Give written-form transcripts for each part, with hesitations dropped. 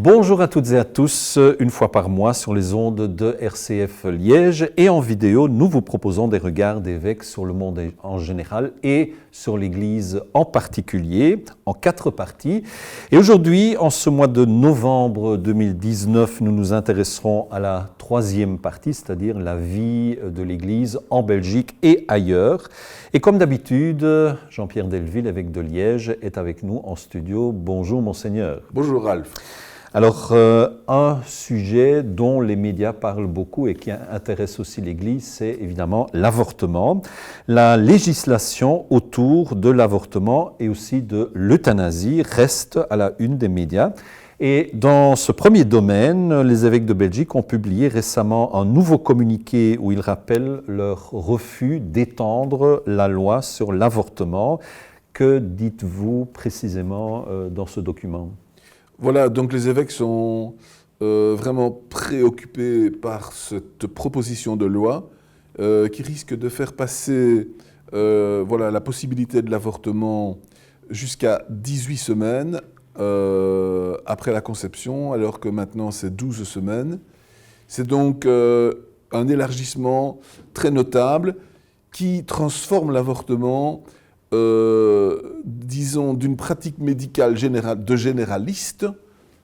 Bonjour à toutes et à tous, une fois par mois sur les ondes de RCF Liège et en vidéo, nous vous proposons des regards d'évêques sur le monde en général et sur l'Église en particulier, en 4 parties. Et aujourd'hui, en ce mois de novembre 2019, nous nous intéresserons à la 3e partie, c'est-à-dire la vie de l'Église en Belgique et ailleurs. Et comme d'habitude, Jean-Pierre Delville, évêque de Liège, est avec nous en studio. Bonjour Monseigneur. Bonjour Ralph. Alors, un sujet dont les médias parlent beaucoup et qui intéresse aussi l'Église, c'est évidemment l'avortement, la législation autour de l'avortement et aussi de l'euthanasie reste à la une des médias. Et dans ce premier domaine, les évêques de Belgique ont publié récemment un nouveau communiqué où ils rappellent leur refus d'étendre la loi sur l'avortement. Que dites-vous précisément dans ce document ? Voilà, donc les évêques sont vraiment préoccupés par cette proposition de loi qui risque de faire passer la possibilité de l'avortement jusqu'à 18 semaines après la conception, alors que maintenant c'est 12 semaines. C'est donc un élargissement très notable qui transforme l'avortement disons, d'une pratique médicale de généraliste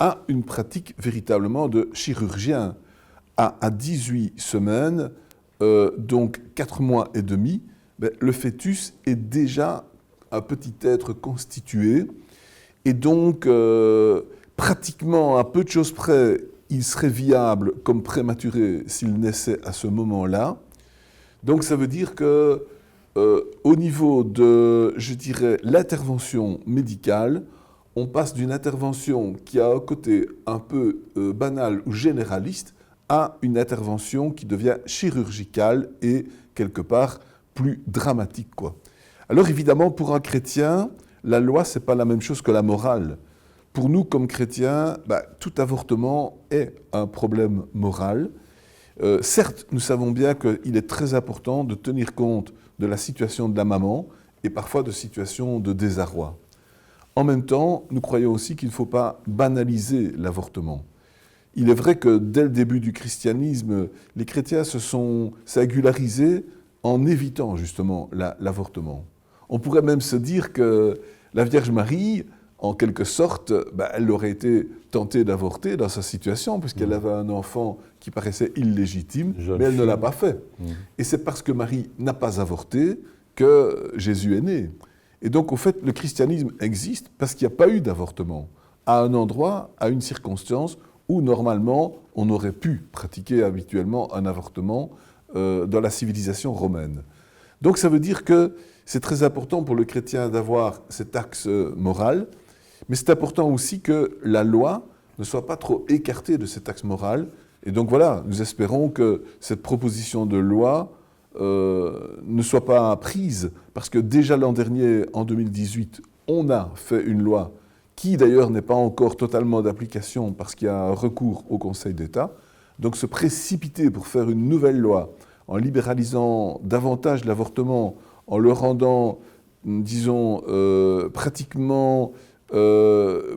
à une pratique véritablement de chirurgien. À 18 semaines, donc 4 mois et demi, le fœtus est déjà un petit être constitué et donc pratiquement à peu de choses près, il serait viable comme prématuré s'il naissait à ce moment-là. Donc ça veut dire que au niveau de, je dirais, l'intervention médicale, on passe d'une intervention qui a un côté un peu banal ou généraliste à une intervention qui devient chirurgicale et quelque part plus dramatique, quoi. Alors évidemment, pour un chrétien, la loi, c'est pas la même chose que la morale. Pour nous, comme chrétiens, tout avortement est un problème moral. Certes, nous savons bien qu'il est très important de tenir compte de la situation de la maman et parfois de situations de désarroi. En même temps, nous croyons aussi qu'il ne faut pas banaliser l'avortement. Il est vrai que dès le début du christianisme, les chrétiens se sont singularisés en évitant justement l'avortement. On pourrait même se dire que la Vierge Marie, en quelque sorte, elle aurait été tentée d'avorter dans sa situation, puisqu'elle avait un enfant qui paraissait illégitime, mais elle ne l'a pas fait. Et c'est parce que Marie n'a pas avorté que Jésus est né. Et donc, au fait, le christianisme existe parce qu'il n'y a pas eu d'avortement, à un endroit, à une circonstance où, normalement, on aurait pu pratiquer habituellement un avortement dans la civilisation romaine. Donc, ça veut dire que c'est très important pour le chrétien d'avoir cet axe moral, mais c'est important aussi que la loi ne soit pas trop écartée de cet axe moral. Et donc voilà, nous espérons que cette proposition de loi ne soit pas prise, parce que déjà l'an dernier, en 2018, on a fait une loi qui d'ailleurs n'est pas encore totalement d'application parce qu'il y a un recours au Conseil d'État. Donc se précipiter pour faire une nouvelle loi en libéralisant davantage l'avortement, en le rendant, disons, pratiquement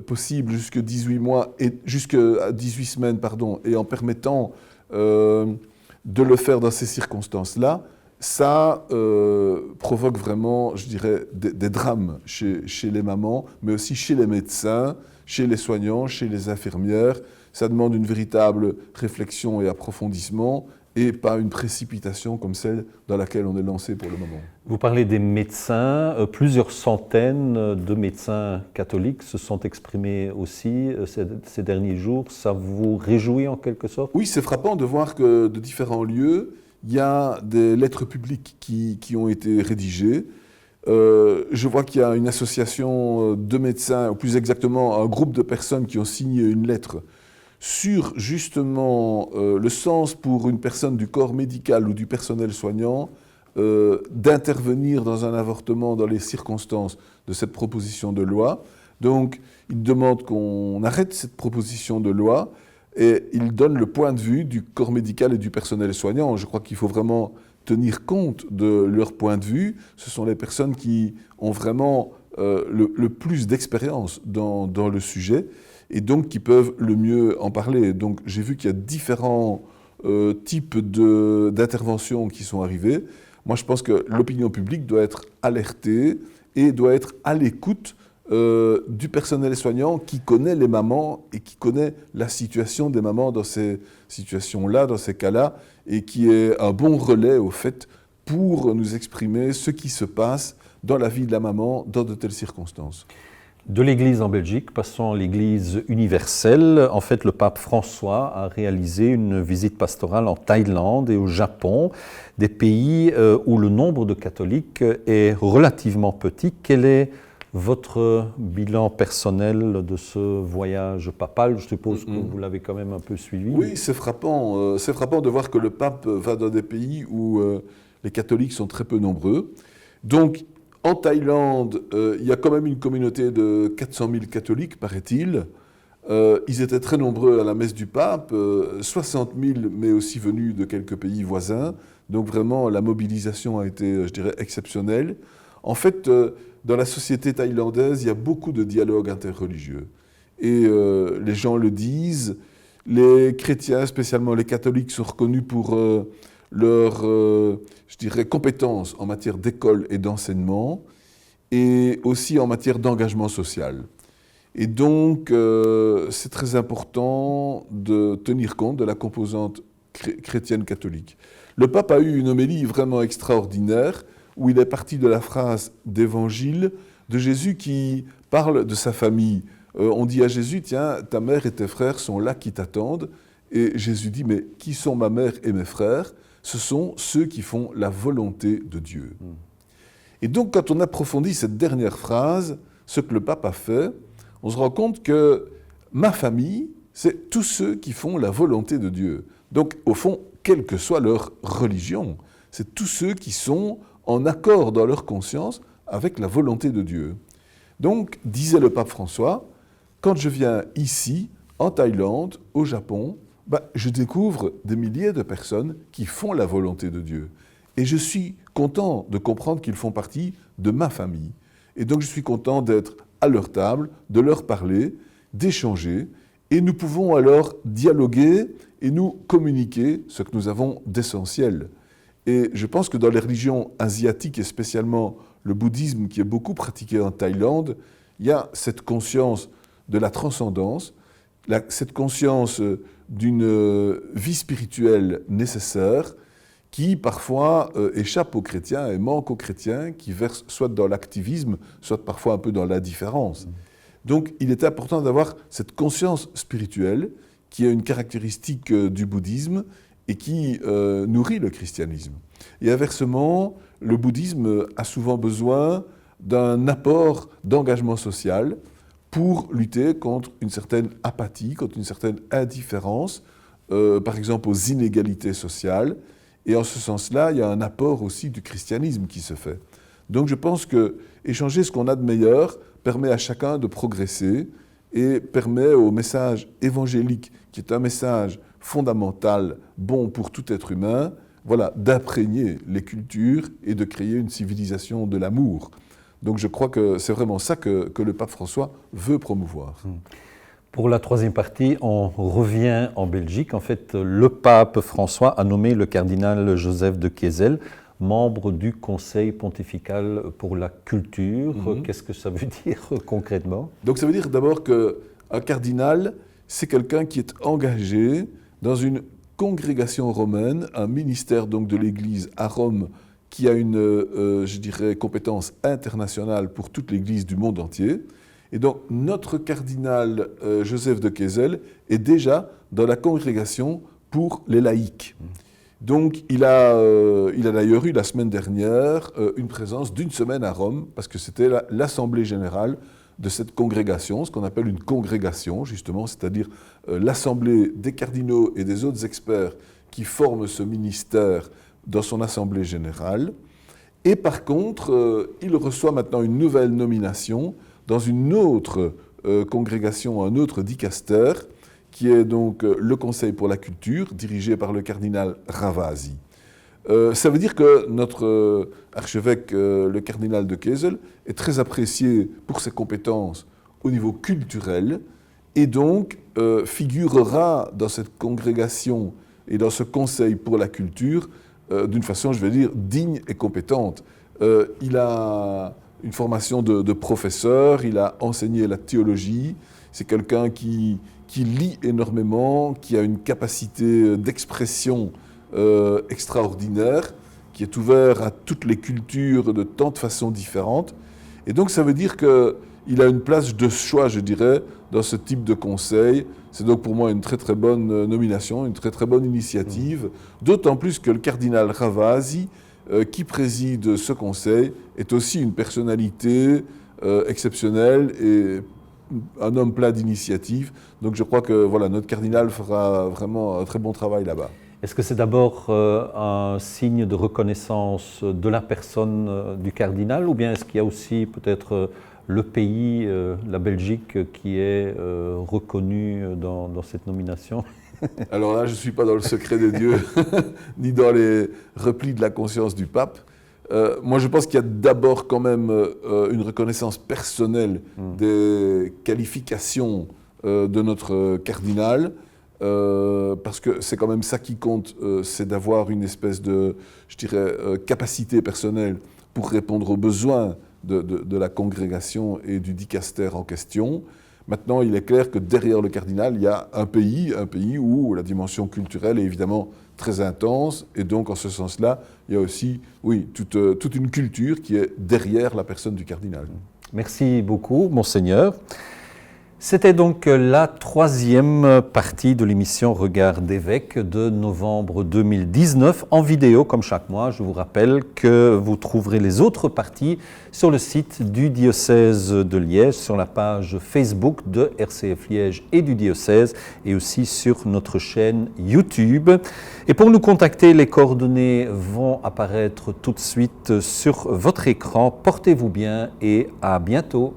possible jusqu'à 18 mois et jusqu'à 18 semaines, et en permettant de le faire dans ces circonstances-là, ça provoque vraiment, je dirais, des drames chez les mamans, mais aussi chez les médecins, chez les soignants, chez les infirmières. Ça demande une véritable réflexion et approfondissement, et pas une précipitation comme celle dans laquelle on est lancé pour le moment. Vous parlez des médecins, plusieurs centaines de médecins catholiques se sont exprimés aussi ces derniers jours. Ça vous réjouit en quelque sorte ? Oui, c'est frappant de voir que de différents lieux, il y a des lettres publiques qui ont été rédigées. Je vois qu'il y a une association de médecins, ou plus exactement un groupe de personnes qui ont signé une lettre sur justement le sens pour une personne du corps médical ou du personnel soignant d'intervenir dans un avortement dans les circonstances de cette proposition de loi. Donc, ils demandent qu'on arrête cette proposition de loi et ils donnent le point de vue du corps médical et du personnel soignant. Je crois qu'il faut vraiment tenir compte de leur point de vue. Ce sont les personnes qui ont vraiment le plus d'expérience dans le sujet et donc qui peuvent le mieux en parler. Donc j'ai vu qu'il y a différents types d'interventions qui sont arrivées. Moi, je pense que l'opinion publique doit être alertée et doit être à l'écoute du personnel soignant qui connaît les mamans et qui connaît la situation des mamans dans ces situations-là, dans ces cas-là, et qui est un bon relais, au fait, pour nous exprimer ce qui se passe dans la vie de la maman dans de telles circonstances. De l'Église en Belgique, passons à l'Église universelle. En fait, le pape François a réalisé une visite pastorale en Thaïlande et au Japon, des pays où le nombre de catholiques est relativement petit. Quel est votre bilan personnel de ce voyage papal? Je suppose que vous l'avez quand même un peu suivi. Oui, c'est frappant. C'est frappant de voir que le pape va dans des pays où les catholiques sont très peu nombreux. Donc, en Thaïlande, il y a quand même une communauté de 400 000 catholiques, paraît-il. Ils étaient très nombreux à la messe du pape, 60 000, mais aussi venus de quelques pays voisins. Donc vraiment, la mobilisation a été, je dirais, exceptionnelle. En fait, dans la société thaïlandaise, il y a beaucoup de dialogues interreligieux. Et les gens le disent. Les chrétiens, spécialement les catholiques, sont reconnus pour leurs, je dirais, compétences en matière d'école et d'enseignement, et aussi en matière d'engagement social. Et donc, c'est très important de tenir compte de la composante chrétienne catholique. Le pape a eu une homélie vraiment extraordinaire, où il est parti de la phrase d'évangile de Jésus qui parle de sa famille. On dit à Jésus, tiens, ta mère et tes frères sont là qui t'attendent. Et Jésus dit, mais qui sont ma mère et mes frères? Ce sont ceux qui font la volonté de Dieu. Et donc, quand on approfondit cette dernière phrase, ce que le pape a fait, on se rend compte que ma famille, c'est tous ceux qui font la volonté de Dieu. Donc, au fond, quelle que soit leur religion, c'est tous ceux qui sont en accord dans leur conscience avec la volonté de Dieu. Donc, disait le pape François, quand je viens ici, en Thaïlande, au Japon, je découvre des milliers de personnes qui font la volonté de Dieu. Et je suis content de comprendre qu'ils font partie de ma famille. Et donc je suis content d'être à leur table, de leur parler, d'échanger. Et nous pouvons alors dialoguer et nous communiquer ce que nous avons d'essentiel. Et je pense que dans les religions asiatiques, et spécialement le bouddhisme qui est beaucoup pratiqué en Thaïlande, il y a cette conscience de la transcendance, cette conscience d'une vie spirituelle nécessaire qui parfois échappe aux chrétiens et manque aux chrétiens qui versent soit dans l'activisme, soit parfois un peu dans l'indifférence. Donc il est important d'avoir cette conscience spirituelle qui est une caractéristique du bouddhisme et qui nourrit le christianisme. Et inversement, le bouddhisme a souvent besoin d'un apport d'engagement social pour lutter contre une certaine apathie, contre une certaine indifférence, par exemple aux inégalités sociales. Et en ce sens-là, il y a un apport aussi du christianisme qui se fait. Donc je pense que échanger ce qu'on a de meilleur permet à chacun de progresser et permet au message évangélique, qui est un message fondamental, bon pour tout être humain, voilà, d'imprégner les cultures et de créer une civilisation de l'amour. Donc je crois que c'est vraiment ça que le pape François veut promouvoir. Pour la troisième partie, on revient en Belgique. En fait, le pape François a nommé le cardinal Joseph de Kessel membre du Conseil pontifical pour la culture. Qu'est-ce que ça veut dire concrètement? Donc ça veut dire d'abord qu'un cardinal, c'est quelqu'un qui est engagé dans une congrégation romaine, un ministère donc de l'Église à Rome qui a une, je dirais, compétence internationale pour toute l'Église du monde entier. Et donc, notre cardinal Joseph de Kessel est déjà dans la congrégation pour les laïcs. Donc, il a d'ailleurs eu la semaine dernière une présence d'une semaine à Rome, parce que c'était l'assemblée générale de cette congrégation, ce qu'on appelle une congrégation, justement, c'est-à-dire l'assemblée des cardinaux et des autres experts qui forment ce ministère dans son assemblée générale. Et par contre, il reçoit maintenant une nouvelle nomination dans une autre congrégation, un autre dicaster, qui est donc le Conseil pour la culture, dirigé par le cardinal Ravasi. Ça veut dire que notre archevêque, le cardinal de Kessel, est très apprécié pour ses compétences au niveau culturel et donc figurera dans cette congrégation et dans ce conseil pour la culture d'une façon, je vais dire, digne et compétente. Il a une formation de professeur, il a enseigné la théologie, c'est quelqu'un qui lit énormément, qui a une capacité d'expression extraordinaire, qui est ouvert à toutes les cultures de tant de façons différentes. Et donc ça veut dire qu'il a une place de choix, je dirais, dans ce type de conseil. C'est donc pour moi une très très bonne nomination, une très très bonne initiative, d'autant plus que le cardinal Ravasi, qui préside ce conseil, est aussi une personnalité exceptionnelle et un homme plein d'initiatives. Donc je crois que voilà, notre cardinal fera vraiment un très bon travail là-bas. Est-ce que c'est d'abord un signe de reconnaissance de la personne du cardinal, ou bien est-ce qu'il y a aussi peut-être le pays, la Belgique, qui est reconnu dans cette nomination? Alors là, je ne suis pas dans le secret des dieux, ni dans les replis de la conscience du pape. Moi, je pense qu'il y a d'abord quand même une reconnaissance personnelle des qualifications de notre cardinal, parce que c'est quand même ça qui compte, c'est d'avoir une espèce de, je dirais, capacité personnelle pour répondre aux besoins de la congrégation et du dicaster en question. Maintenant, il est clair que derrière le cardinal, il y a un pays où la dimension culturelle est évidemment très intense, et donc en ce sens-là, il y a aussi, oui, toute une culture qui est derrière la personne du cardinal. Merci beaucoup, Monseigneur. C'était donc la troisième partie de l'émission Regard d'évêque de novembre 2019 en vidéo comme chaque mois. Je vous rappelle que vous trouverez les autres parties sur le site du diocèse de Liège, sur la page Facebook de RCF Liège et du diocèse et aussi sur notre chaîne YouTube. Et pour nous contacter, les coordonnées vont apparaître tout de suite sur votre écran. Portez-vous bien et à bientôt.